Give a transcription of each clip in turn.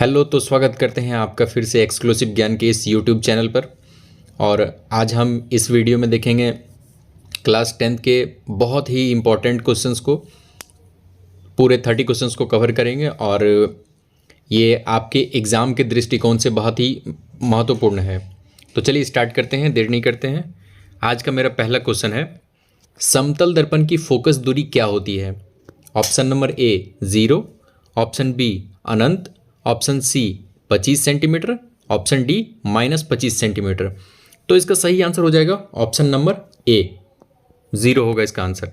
Hello, तो स्वागत करते हैं आपका फिर से एक्सक्लूसिव ज्ञान के इस यूट्यूब चैनल पर। और आज हम इस वीडियो में देखेंगे क्लास 10th के बहुत ही इम्पोर्टेंट क्वेश्चंस को। पूरे 30 क्वेश्चंस को कवर करेंगे और ये आपके एग्ज़ाम के दृष्टिकोण से बहुत ही महत्वपूर्ण है। तो चलिए स्टार्ट करते हैं, देर नहीं करते हैं। आज का मेरा पहला क्वेश्चन है, समतल दर्पण की फोकस दूरी क्या होती है? Option number A 0, option B अनंत, option C 25 centimetre, option D -25 centimetre. तो इसका सही आंसर हो जाएगा ऑप्शन नंबर ए 0 होगा इसका आंसर।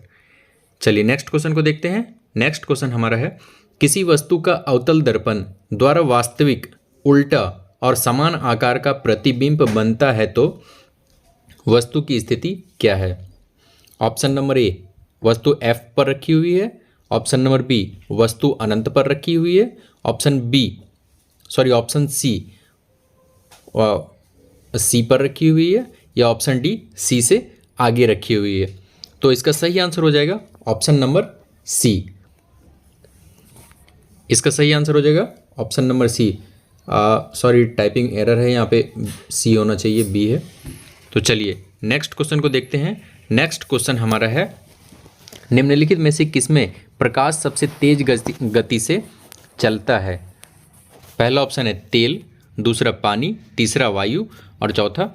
चलिए नेक्स्ट क्वेश्चन को देखते हैं। नेक्स्ट क्वेश्चन हमारा है, किसी वस्तु का अवतल दर्पण द्वारा वास्तविक, उल्टा और समान आकार का प्रतिबिंब बनता है तो वस्तु की स्थिति क्या है? ऑप्शन नंबर ए वस्तु F पर रखी हुई है, ऑप्शन नंबर बी वस्तु अनंत पर रखी हुई है, ऑप्शन सी पर रखी हुई है, या ऑप्शन डी सी से आगे रखी हुई है। तो इसका सही आंसर हो जाएगा ऑप्शन नंबर सी। इसका सही आंसर हो जाएगा option number C. Sorry, typing error है, यहाँ पे सी होना चाहिए, बी है। तो चलिए नेक्स्ट क्वेश्चन को देखते हैं। नेक्स्ट क्वेश्चन हमारा है, निम्नलिखित में से किसमें प्रकाश सबसे तेज गति से चलता है? पहला ऑप्शन है तेल, दूसरा पानी, तीसरा वायु और चौथा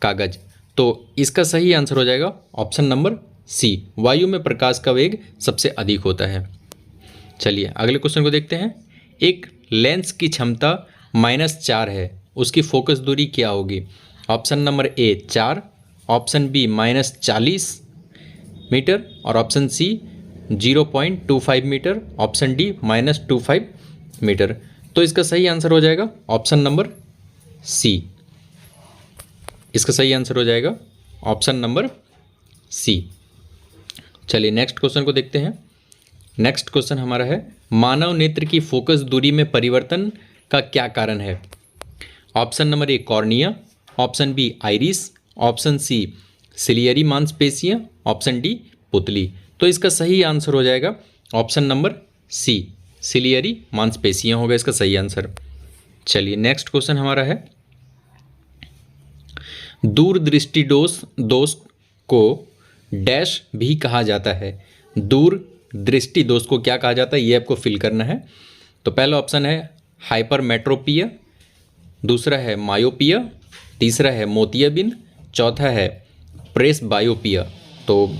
कागज। तो इसका सही आंसर हो जाएगा ऑप्शन नंबर सी, वायु में प्रकाश का वेग सबसे अधिक होता है। चलिए अगले क्वेश्चन को देखते हैं। एक लेंस की क्षमता -4 है, उसकी फोकस दूरी क्या होगी? Option number A 4, option B -40 metre और option C 0.25 metre, option D -25 metre. तो इसका सही आंसर हो जाएगा ऑप्शन नंबर सी। इसका सही आंसर हो जाएगा ऑप्शन नंबर सी। चलिए नेक्स्ट क्वेश्चन को देखते हैं। नेक्स्ट क्वेश्चन हमारा है, मानव नेत्र की फोकस दूरी में परिवर्तन का क्या कारण है? Option number A cornea, option B iris, option C ciliary मांसपेशियां, ऑप्शन डी पुतली। तो इसका सही आंसर हो जाएगा ऑप्शन नंबर सी, सिलियरी मांसपेशियां होगा इसका सही आंसर। चलिए नेक्स्ट क्वेश्चन हमारा है, दूरदृष्टि दोष को डैश भी कहा जाता है। दूरदृष्टि दोष को क्या कहा जाता है, ये आपको फिल करना है। तो पहला ऑप्शन है हाइपरमेट्रोपिया, दूसरा है मायोपिया, तीसरा है मोतियाबिंद, चौथा है प्रेसबायोपिया। तो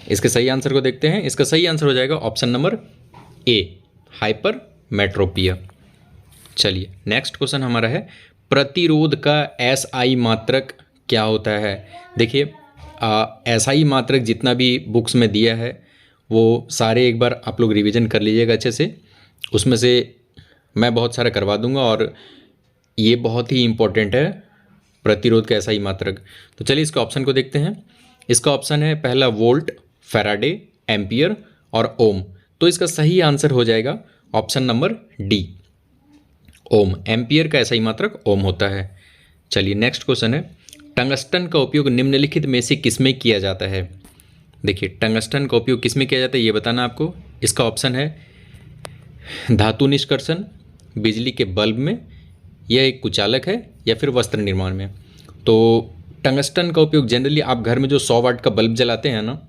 इसके सही आंसर को देखते हैं। इसका सही आंसर हो जाएगा ऑप्शन नंबर ए, हाइपरमेट्रोपिया। चलिए नेक्स्ट क्वेश्चन हमारा है, प्रतिरोध का SI मात्रक क्या होता है? देखिए SI मात्रक जितना भी बुक्स में दिया है वो सारे एक बार आप लोग रिवीजन कर लीजिएगा अच्छे से। उसमें से मैं बहुत सारा करवा दूंगा और ये बहुत ही इम्पोर्टेंट है, प्रतिरोध का SI मात्रक। तो चलिए इसके ऑप्शन को देखते हैं। इसका ऑप्शन है पहला वोल्ट, फैराडे, एम्पियर और ओम। तो इसका सही आंसर हो जाएगा ऑप्शन नंबर डी, ओम। एम्पियर का SI मात्रक ओम होता है। चलिए नेक्स्ट क्वेश्चन है, टंगस्टन का उपयोग निम्नलिखित में से किसमें किया जाता है? देखिए टंगस्टन का उपयोग किसमें किया जाता है ये बताना आपको। इसका ऑप्शन है धातु निष्कर्षण, बिजली के बल्ब में, यह एक कुचालक है, या फिर वस्त्र निर्माण में। तो टंगस्टन का उपयोग जनरली आप घर में जो 100 वाट का बल्ब जलाते हैं ना,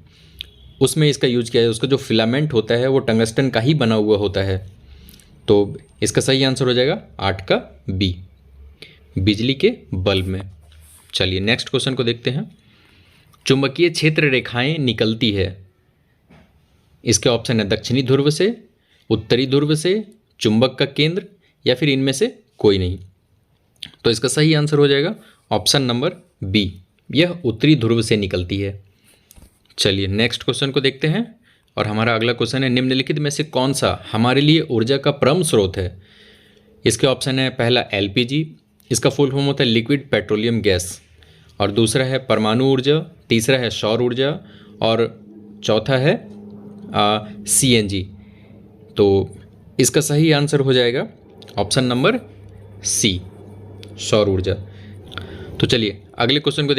उसमें इसका यूज किया जाए। उसका जो फिलामेंट होता है वो टंगस्टन का ही बना हुआ होता है। तो इसका सही आंसर हो जाएगा 8 का बी, बिजली के बल्ब में। चलिए नेक्स्ट क्वेश्चन को देखते हैं। चुंबकीय क्षेत्र रेखाएं निकलती है, इसके ऑप्शन है दक्षिणी ध्रुव से, उत्तरी ध्रुव से, चुंबक का केंद्र, या फिर इनमें से कोई नहीं। तो इसका सही आंसर हो जाएगा ऑप्शन नंबर बी, यह उत्तरी ध्रुव से निकलती है। चलिए नेक्स्ट क्वेश्चन को देखते हैं और हमारा अगला क्वेश्चन है, निम्नलिखित में से कौन सा हमारे लिए ऊर्जा का परम स्रोत है? इसके ऑप्शन है पहला LPG, इसका फुल फॉर्म होता है लिक्विड पेट्रोलियम गैस, और दूसरा है परमाणु ऊर्जा, तीसरा है सौर ऊर्जा और चौथा है CNG। तो इसका सही आंसर हो जाएगा ऑप्शन नंबर सी, सौर ऊर्जा। तो चलिए अगले क्वेश्चन को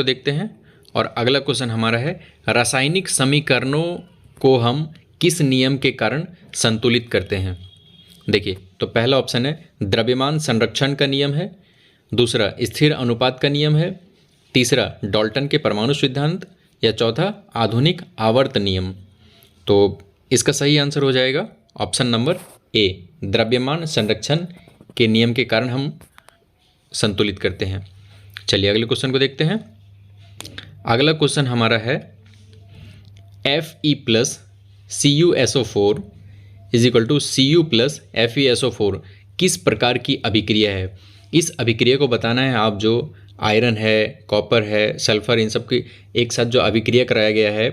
देखते हैं। और अगला क्वेश्चन हमारा है, रासायनिक समीकरणों को हम किस नियम के कारण संतुलित करते हैं? देखिए, तो पहला ऑप्शन है द्रव्यमान संरक्षण का नियम है, दूसरा स्थिर अनुपात का नियम है, तीसरा डाल्टन के परमाणु सिद्धांत, या चौथा आधुनिक आवर्त नियम। तो इसका सही आंसर हो जाएगा ऑप्शन नंबर ए, द्रव्यमान संरक्षण के नियम के कारण हम संतुलित करते हैं। चलिए अगले क्वेश्चन को देखते हैं। अगला क्वेश्चन हमारा है Fe+CuSO4 is equal to Cu plus FeSO4 किस प्रकार की अभिक्रिया है? इस अभिक्रिया को बताना है आप। जो आयरन है, कॉपर है, सल्फर, इन सब की एक साथ जो अभिक्रिया कराया गया है,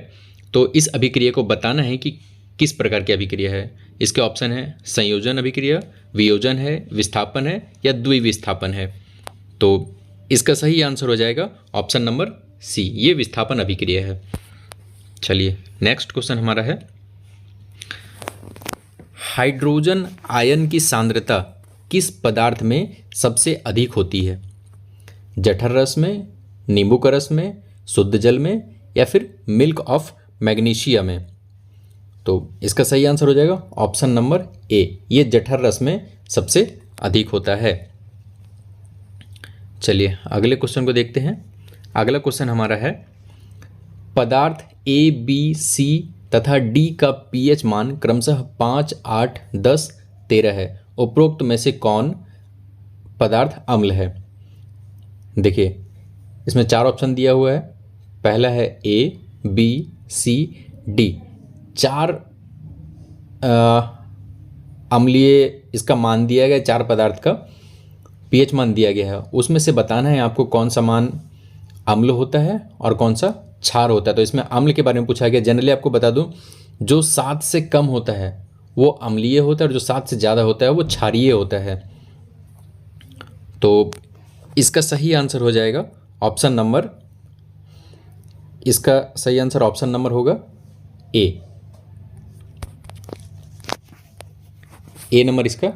तो इस अभिक्रिया को बताना है कि किस प्रकार की अभिक्रिया है। इसके ऑप्शन है संयोजन अभिक्रिया, वियोजन है, विस्थापन है, या द्विविस्थापन है। तो इसका सही आंसर हो जाएगा ऑप्शन नंबर सी, ये विस्थापन अभिक्रिया है। चलिए नेक्स्ट क्वेश्चन हमारा है हाइड्रोजन आयन की सांद्रता किस पदार्थ में सबसे अधिक होती है? जठर रस में, नींबू का रस में, शुद्ध जल में, या फिर मिल्क ऑफ मैग्नीशिया में? तो इसका सही आंसर हो जाएगा ऑप्शन नंबर ए, ये जठर रस में सबसे अधिक होता है। चलिए अगले क्वेश्चन को देखते हैं। अगला क्वेश्चन हमारा है पदार्थ ए, बी, सी तथा डी का पीएच मान क्रमशः 5, 8, 10, 13 है। उपरोक्त में से कौन पदार्थ अम्ल है? देखिए, इसमें 4 ऑप्शन दिया हुआ है। पहला है ए, बी, सी, डी। 4 अम्लीय इसका मान दिया गया, 4 पदार्थ का पीएच मान दिया गया है। उसमें से बताना है आपको कौन सा मान अम्ल होता है और कौन सा क्षार होता है। तो इसमें अम्ल के बारे में पूछा गया। जनरली आपको बता दूं, जो 7 से कम होता है वो अम्लीय होता है और जो 7 से ज़्यादा होता है वो क्षारीय होता है। तो इसका सही आंसर हो जाएगा ऑप्शन नंबर, इसका सही आंसर ऑप्शन नंबर होगा ए नंबर इसका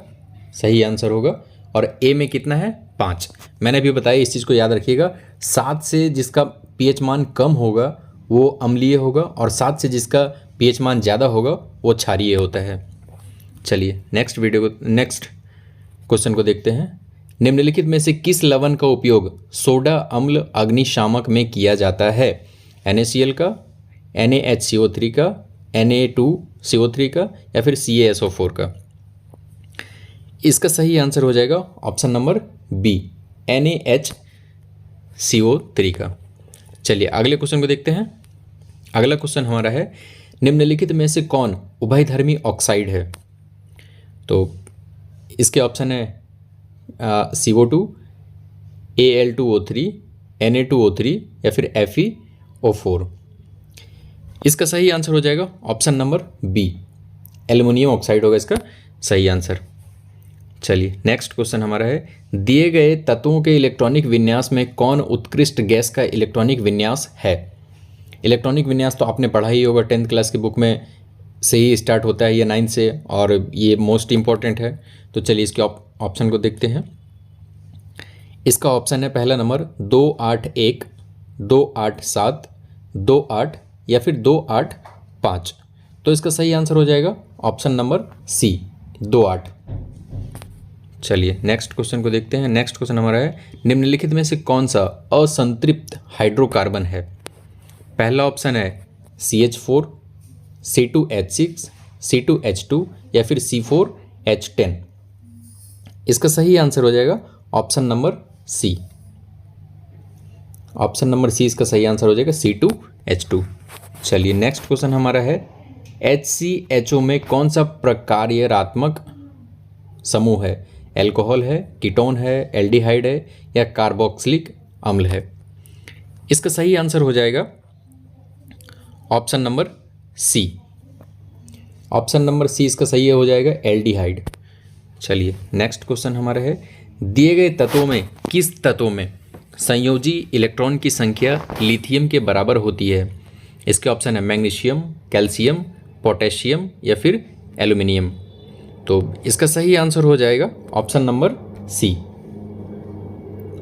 सही आंसर होगा। और ए में कितना है? 5। मैंने अभी बताया, इस चीज़ को याद रखिएगा। 7 से जिसका पीएच मान कम होगा वो अम्लीय होगा और 7 से जिसका पीएच मान ज़्यादा होगा वो क्षारीय होता है। चलिए नेक्स्ट क्वेश्चन को देखते हैं। निम्नलिखित में से किस लवण का उपयोग सोडा अम्ल अग्निशामक में किया जाता है? NaCl का, NaHCO3 का, Na2CO3 का, या फिर CaSO4 का? इसका सही आंसर हो जाएगा ऑप्शन नंबर बी, NaHCO3 का। चलिए अगले क्वेश्चन को देखते हैं। अगला क्वेश्चन हमारा है निम्नलिखित में से कौन उभयधर्मी ऑक्साइड है? तो इसके ऑप्शन है CO2, Al2O3, Na2O3, या फिर FeO4। इसका सही आंसर हो जाएगा option number B, aluminium oxide होगा इसका सही आंसर। चलिए नेक्स्ट क्वेश्चन हमारा है दिए गए तत्वों के इलेक्ट्रॉनिक विन्यास में कौन उत्कृष्ट गैस का इलेक्ट्रॉनिक विन्यास है? इलेक्ट्रॉनिक विन्यास तो आपने पढ़ा ही होगा, 10th क्लास की बुक में से ही स्टार्ट होता है, ये 9 से, और ये मोस्ट इम्पॉर्टेंट है। तो चलिए इसके ऑप्शन को देखते हैं। इसका ऑप्शन है पहला नंबर 281, 287, 28, या फिर 285। तो इसका सही आंसर हो जाएगा ऑप्शन नंबर सी, 28। चलिए नेक्स्ट क्वेश्चन को देखते हैं। नेक्स्ट क्वेश्चन हमारा है निम्नलिखित में से कौन सा असंतृप्त हाइड्रोकार्बन है? पहला ऑप्शन है CH4, C2H6, C2H2, या फिर C4H10। इसका सही आंसर हो जाएगा option number C, option number C इसका सही आंसर हो जाएगा C2H2। चलिए नेक्स्ट क्वेश्चन हमारा है HCHO में कौन सा प्रकार्यात्मक समूह है? एल्कोहल है, कीटोन है, एल्डिहाइड है, या कार्बोक्सिलिक अम्ल है? इसका सही आंसर हो जाएगा option number C, option number C इसका सही हो जाएगा एल्डिहाइड। चलिए नेक्स्ट क्वेश्चन हमारा है दिए गए तत्वों में किस तत्वों में संयोजी इलेक्ट्रॉन की संख्या लिथियम के बराबर होती है? इसके ऑप्शन है मैग्नीशियम, कैल्शियम, पोटेशियम, या फिर एल्यूमिनियम। तो इसका सही आंसर हो जाएगा option number C,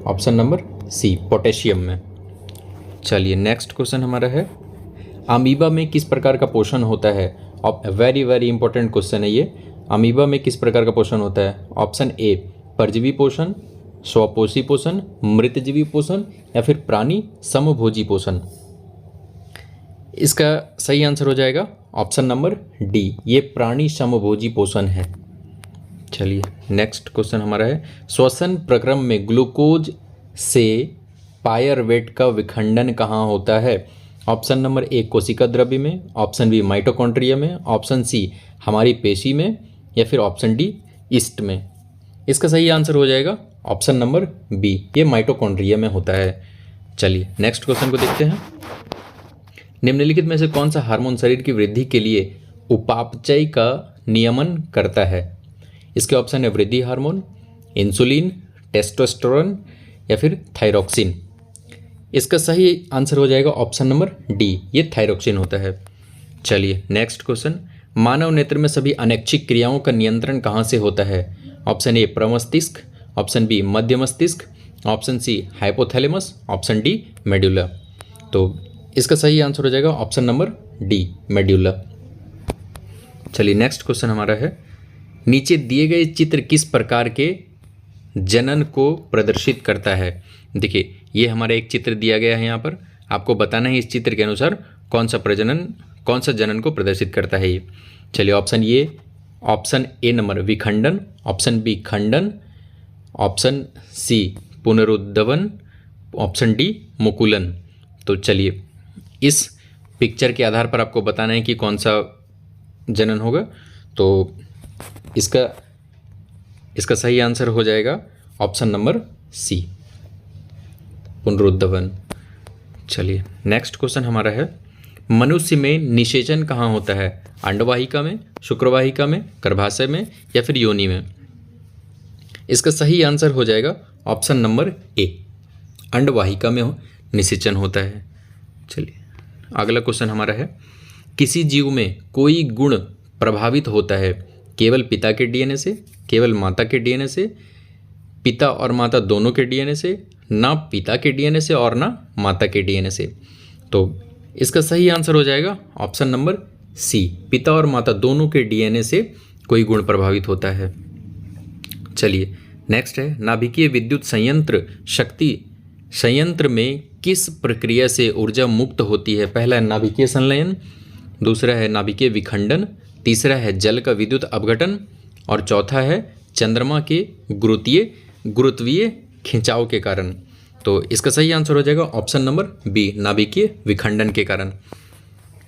option number C, potassium में। चलिए नेक्स्ट क्वेश्चन हमारा है अमीबा में किस प्रकार का पोषण होता है वेरी वेरी इंपॉर्टेंट क्वेश्चन है ये। अमीबा में किस प्रकार का पोषण होता है? ऑप्शन ए परजीवी पोषण, स्वपोषी पोषण, मृतजीवी पोषण या फिर प्राणी समभोजी पोषण। इसका सही आंसर हो जाएगा ऑप्शन नंबर डी, ये प्राणी समभोजी पोषण है। चलिए नेक्स्ट क्वेश्चन हमारा है, श्वसन प्रक्रम में ग्लूकोज से पायरवेट का विखंडन कहाँ होता है? ऑप्शन नंबर ए कोशिका द्रव्य में, ऑप्शन बी माइटोकॉन्ड्रिया में, ऑप्शन सी हमारी पेशी में या फिर ऑप्शन डी ईस्ट में। इसका सही आंसर हो जाएगा ऑप्शन नंबर बी, ये माइटोकॉन्ड्रिया में होता है। चलिए नेक्स्ट क्वेश्चन को देखते हैं। निम्नलिखित में से कौन सा हार्मोन शरीर की वृद्धि के लिए उपापचय का नियमन करता है? इसके ऑप्शन है वृद्धि हार्मोन, इंसुलिन, टेस्टोस्टेरोन या फिर थायरोक्सिन। इसका सही आंसर हो जाएगा ऑप्शन नंबर डी, ये थायरोक्सिन होता है। चलिए नेक्स्ट क्वेश्चन, मानव नेत्र में सभी अनैच्छिक क्रियाओं का नियंत्रण कहाँ से होता है? ऑप्शन ए प्रमस्तिष्क, ऑप्शन बी मध्य मस्तिष्क, option C hypothalamus, option D medulla. तो इसका सही आंसर हो जाएगा ऑप्शन नंबर डी मेडुला। चलिए नेक्स्ट क्वेश्चन हमारा है, नीचे दिए गए चित्र किस प्रकार के जनन को प्रदर्शित करता है? देखिए ये हमारा एक चित्र दिया गया है, यहाँ पर आपको बताना है इस चित्र के अनुसार कौन सा जनन को प्रदर्शित करता है ये। चलिए ऑप्शन ए नंबर विखंडन, ऑप्शन बी खंडन, ऑप्शन सी पुनरुद्धावन, ऑप्शन डी मुकुलन। तो चलिए इस पिक्चर के आधार पर आपको बताना है कि कौन सा जनन होगा। तो इसका सही आंसर हो जाएगा ऑप्शन नंबर सी पुनरुद्धावन। चलिए नेक्स्ट क्वेश्चन हमारा है, मनुष्य में निषेचन कहाँ होता है? अंडवाहिका में, शुक्रवाहिका में, गर्भाशय में या फिर योनि में? इसका सही आंसर हो जाएगा ऑप्शन नंबर ए, अंडवाहिका में निषेचन होता है। चलिए अगला क्वेश्चन हमारा है, किसी जीव में कोई गुण प्रभावित होता है केवल पिता के डीएनए से, केवल माता के डीएनए से, पिता और माता दोनों के डीएनए से, ना पिता के डीएनए से और ना माता के डीएनए से? तो इसका सही आंसर हो जाएगा ऑप्शन नंबर सी, पिता और माता दोनों के डीएनए से कोई गुण प्रभावित होता है। चलिए नेक्स्ट है, नाभिकीय विद्युत संयंत्र में किस प्रक्रिया से ऊर्जा मुक्त होती है? पहला है नाभिकीय संलयन, दूसरा है नाभिकीय विखंडन, तीसरा है जल का विद्युत अपघटन और चौथा है चंद्रमा के गुरुत्वीय खिंचाव के कारण। तो इसका सही आंसर हो जाएगा ऑप्शन नंबर बी, नाभिकीय विखंडन के कारण।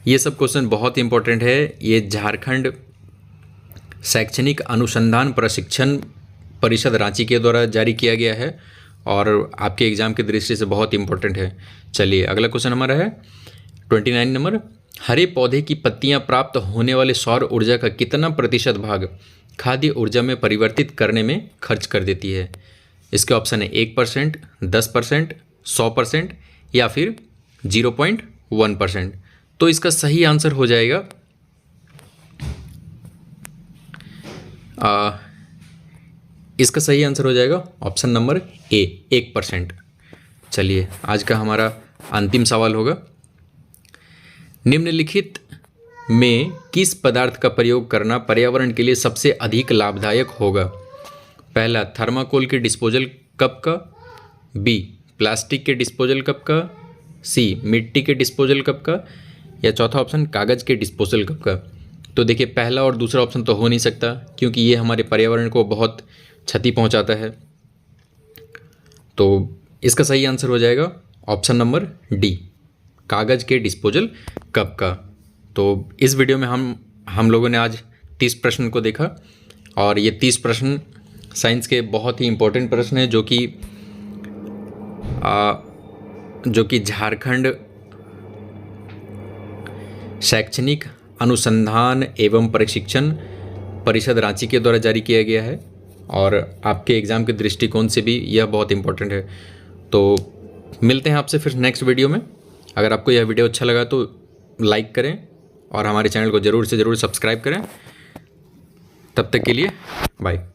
ये सब क्वेश्चन बहुत इंपॉर्टेंट है, ये झारखंड शैक्षणिक अनुसंधान प्रशिक्षण परिषद रांची के द्वारा जारी किया गया है और आपके एग्जाम की दृष्टि से बहुत इंपॉर्टेंट है। चलिए अगला क्वेश्चन हमारा है 29 नंबर, हरे पौधे की पत्तियां प्राप्त होने वाले सौर ऊर्जा का कितना प्रतिशत भाग खाद्य ऊर्जा में परिवर्तित करने में खर्च कर देती है? इसके ऑप्शन है 1%, 10%, 100% या फिर 0.1%। तो इसका सही आंसर हो जाएगा इसका सही आंसर हो जाएगा ऑप्शन नंबर ए, 1%। चलिए आज का हमारा अंतिम सवाल होगा, निम्नलिखित में किस पदार्थ का प्रयोग करना पर्यावरण के लिए सबसे अधिक लाभदायक होगा? पहला थर्माकोल के डिस्पोजल कप का, बी प्लास्टिक के डिस्पोजल कप का, सी मिट्टी के डिस्पोजल कप का या चौथा ऑप्शन कागज़ के डिस्पोजल कप का। तो देखिए पहला और दूसरा ऑप्शन तो हो नहीं सकता क्योंकि ये हमारे पर्यावरण को बहुत क्षति पहुंचाता है। तो इसका सही आंसर हो जाएगा ऑप्शन नंबर डी, कागज़ के डिस्पोजल कप का। तो इस वीडियो में हम लोगों ने आज 30 प्रश्न को देखा और ये 30 प्रश्न साइंस के बहुत ही इम्पोर्टेंट प्रश्न हैं जो कि झारखंड शैक्षणिक अनुसंधान एवं प्रशिक्षण परिषद रांची के द्वारा जारी किया गया है और आपके एग्ज़ाम के दृष्टिकोण से भी यह बहुत इम्पोर्टेंट है। तो मिलते हैं आपसे फिर नेक्स्ट वीडियो में। अगर आपको यह वीडियो अच्छा लगा तो लाइक करें और हमारे चैनल को ज़रूर से ज़रूर सब्सक्राइब करें। तब तक के लिए बाय।